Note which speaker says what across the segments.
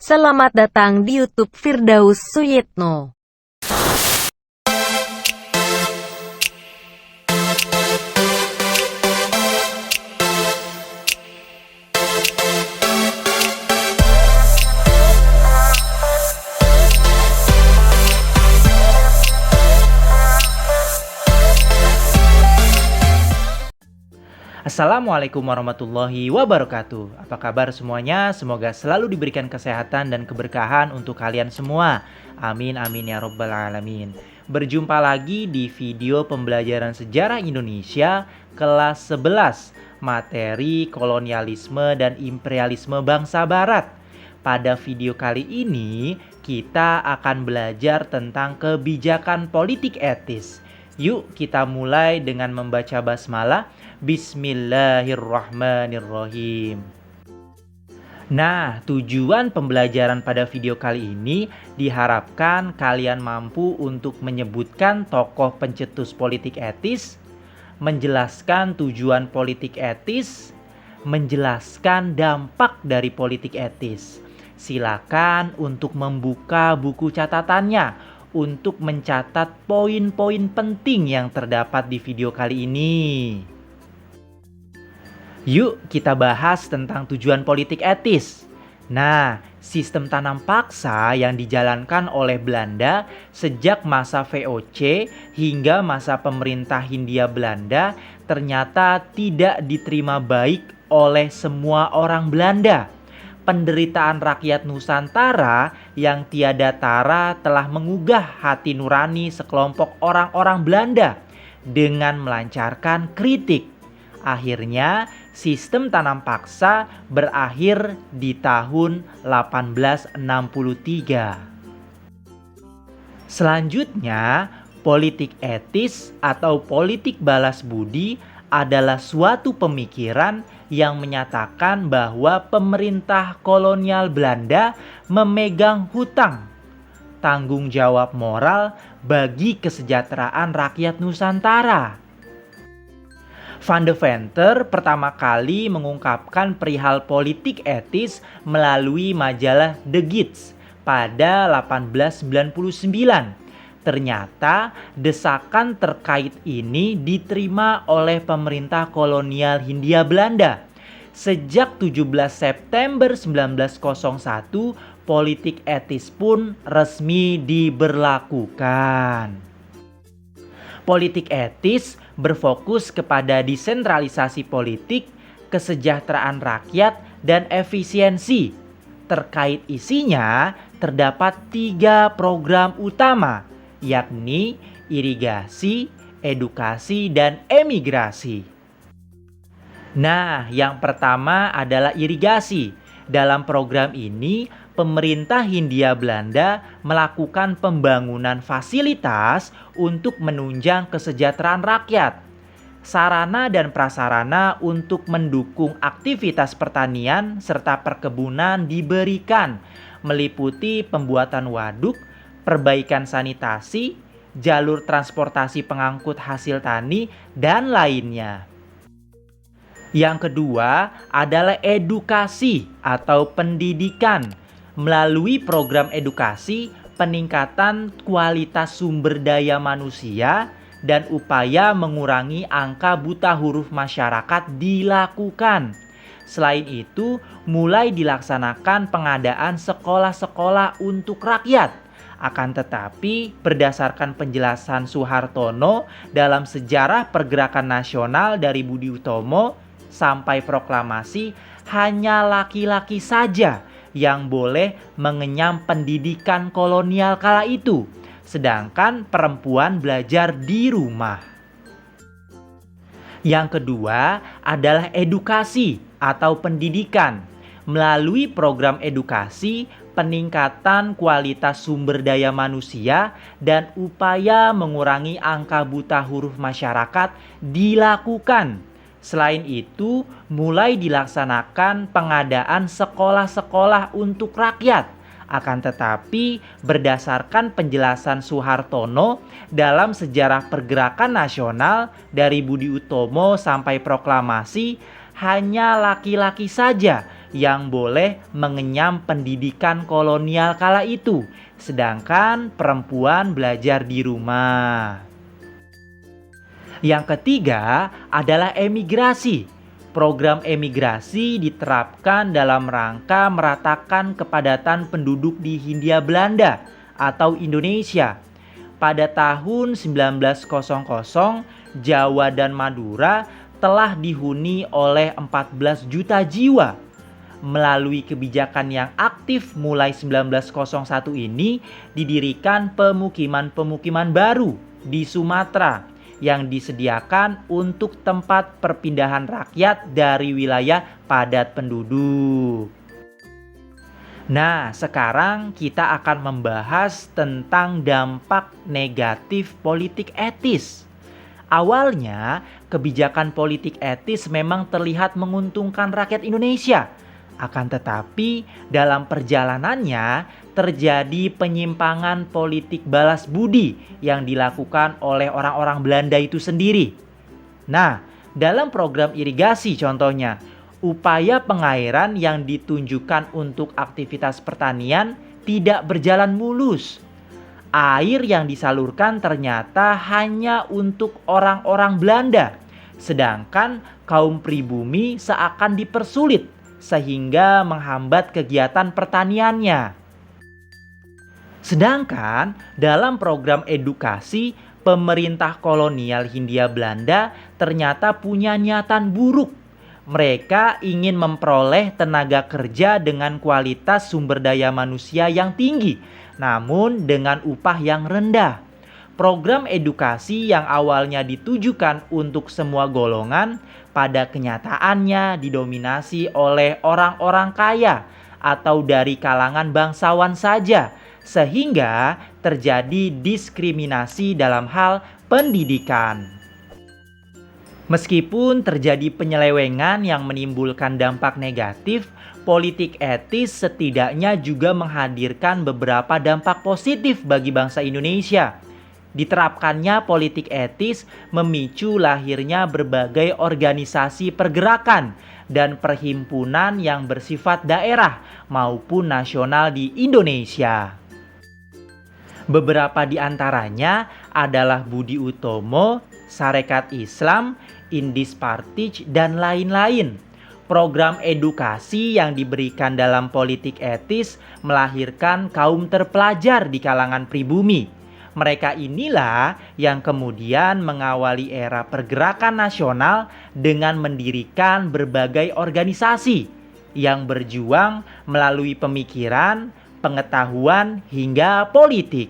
Speaker 1: Selamat datang di YouTube Firdaus Suyitno.
Speaker 2: Assalamualaikum warahmatullahi wabarakatuh. Apa kabar semuanya? Semoga selalu diberikan kesehatan dan keberkahan untuk kalian semua. Amin amin ya robbal alamin. Berjumpa lagi di video pembelajaran sejarah Indonesia kelas 11, materi kolonialisme dan imperialisme bangsa barat. Pada video kali ini kita akan belajar tentang kebijakan politik etis. Yuk kita mulai dengan membaca basmalah. Bismillahirrahmanirrahim. Nah, tujuan pembelajaran pada video kali ini diharapkan kalian mampu untuk menyebutkan tokoh pencetus politik etis, menjelaskan tujuan politik etis, menjelaskan dampak dari politik etis. Silakan untuk membuka buku catatannya untuk mencatat poin-poin penting yang terdapat di video kali ini. Yuk kita bahas tentang tujuan politik etis. Nah, sistem tanam paksa yang dijalankan oleh Belanda sejak masa VOC hingga masa pemerintah Hindia Belanda ternyata tidak diterima baik oleh semua orang Belanda. Penderitaan rakyat Nusantara yang tiada tara telah mengugah hati nurani sekelompok orang-orang Belanda dengan melancarkan kritik. Akhirnya, sistem tanam paksa berakhir di tahun 1863. Selanjutnya, politik etis atau politik balas budi adalah suatu pemikiran yang menyatakan bahwa pemerintah kolonial Belanda memegang hutang, tanggung jawab moral bagi kesejahteraan rakyat Nusantara. Van de Venter pertama kali mengungkapkan perihal politik etis melalui majalah The Gids pada 1899. Ternyata desakan terkait ini diterima oleh pemerintah kolonial Hindia Belanda. Sejak 17 September 1901, politik etis pun resmi diberlakukan. Politik etis berfokus kepada desentralisasi politik, kesejahteraan rakyat, dan efisiensi. Terkait isinya, terdapat 3 program utama, yakni irigasi, edukasi, dan emigrasi. Nah, yang pertama adalah irigasi. Dalam program ini, pemerintah Hindia Belanda melakukan pembangunan fasilitas untuk menunjang kesejahteraan rakyat. Sarana dan prasarana untuk mendukung aktivitas pertanian serta perkebunan diberikan, meliputi pembuatan waduk, perbaikan sanitasi, jalur transportasi pengangkut hasil tani, dan lainnya. Yang kedua adalah edukasi atau pendidikan. Melalui program edukasi, peningkatan kualitas sumber daya manusia dan upaya mengurangi angka buta huruf masyarakat dilakukan. Selain itu, mulai dilaksanakan pengadaan sekolah-sekolah untuk rakyat. Akan tetapi, berdasarkan penjelasan Soehartono dalam Sejarah Pergerakan Nasional dari Budi Utomo sampai proklamasi, hanya laki-laki saja yang boleh mengenyam pendidikan kolonial kala itu, sedangkan perempuan belajar di rumah. Yang kedua adalah edukasi atau pendidikan. Melalui program edukasi, peningkatan kualitas sumber daya manusia dan upaya mengurangi angka buta huruf masyarakat dilakukan. Selain itu, mulai dilaksanakan pengadaan sekolah-sekolah untuk rakyat. Akan tetapi, berdasarkan penjelasan Soehartono dalam Sejarah Pergerakan Nasional dari Budi Utomo sampai proklamasi, hanya laki-laki saja yang boleh mengenyam pendidikan kolonial kala itu, sedangkan perempuan belajar di rumah. Yang ketiga adalah emigrasi. Program emigrasi diterapkan dalam rangka meratakan kepadatan penduduk di Hindia Belanda atau Indonesia. Pada tahun 1900, Jawa dan Madura telah dihuni oleh 14 juta jiwa. Melalui kebijakan yang aktif mulai 1901 ini, didirikan pemukiman-pemukiman baru di Sumatera yang disediakan untuk tempat perpindahan rakyat dari wilayah padat penduduk. Nah, sekarang kita akan membahas tentang dampak negatif politik etis. Awalnya, kebijakan politik etis memang terlihat menguntungkan rakyat Indonesia. Akan tetapi, dalam perjalanannya terjadi penyimpangan politik balas budi yang dilakukan oleh orang-orang Belanda itu sendiri. Nah, dalam program irigasi contohnya, upaya pengairan yang ditunjukkan untuk aktivitas pertanian tidak berjalan mulus. Air yang disalurkan ternyata hanya untuk orang-orang Belanda, sedangkan kaum pribumi seakan dipersulit sehingga menghambat kegiatan pertaniannya. Sedangkan dalam program edukasi, pemerintah kolonial Hindia Belanda ternyata punya niatan buruk. Mereka ingin memperoleh tenaga kerja dengan kualitas sumber daya manusia yang tinggi, namun dengan upah yang rendah. Program edukasi yang awalnya ditujukan untuk semua golongan, pada kenyataannya didominasi oleh orang-orang kaya atau dari kalangan bangsawan saja, sehingga terjadi diskriminasi dalam hal pendidikan. Meskipun terjadi penyelewengan yang menimbulkan dampak negatif, politik etis setidaknya juga menghadirkan beberapa dampak positif bagi bangsa Indonesia. Diterapkannya politik etis memicu lahirnya berbagai organisasi pergerakan dan perhimpunan yang bersifat daerah maupun nasional di Indonesia. Beberapa di antaranya adalah Budi Utomo, Sarekat Islam, Indis Partij, dan lain-lain. Program edukasi yang diberikan dalam politik etis melahirkan kaum terpelajar di kalangan pribumi. Mereka inilah yang kemudian mengawali era pergerakan nasional dengan mendirikan berbagai organisasi yang berjuang melalui pemikiran, pengetahuan, hingga politik.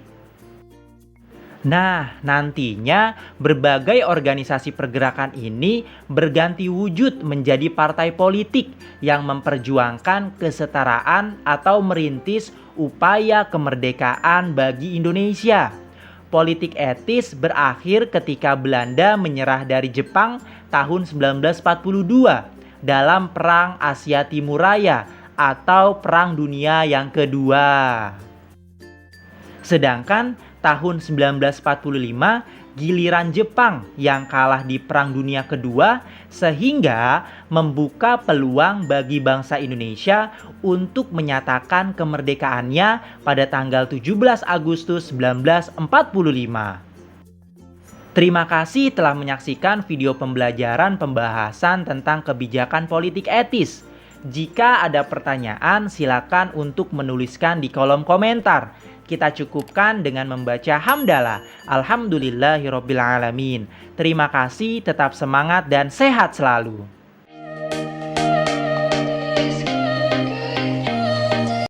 Speaker 2: Nah, nantinya berbagai organisasi pergerakan ini berganti wujud menjadi partai politik yang memperjuangkan kesetaraan atau merintis upaya kemerdekaan bagi Indonesia. Politik etis berakhir ketika Belanda menyerah dari Jepang tahun 1942 dalam Perang Asia Timur Raya atau Perang Dunia yang Kedua. Sedangkan tahun 1945 giliran Jepang yang kalah di Perang Dunia Kedua, sehingga membuka peluang bagi bangsa Indonesia untuk menyatakan kemerdekaannya pada tanggal 17 Agustus 1945. Terima kasih telah menyaksikan video pembelajaran pembahasan tentang kebijakan politik etis. Jika ada pertanyaan, silakan untuk menuliskan di kolom komentar. Kita cukupkan dengan membaca hamdalah. Alhamdulillahirobbilalamin. Terima kasih, tetap semangat dan sehat selalu.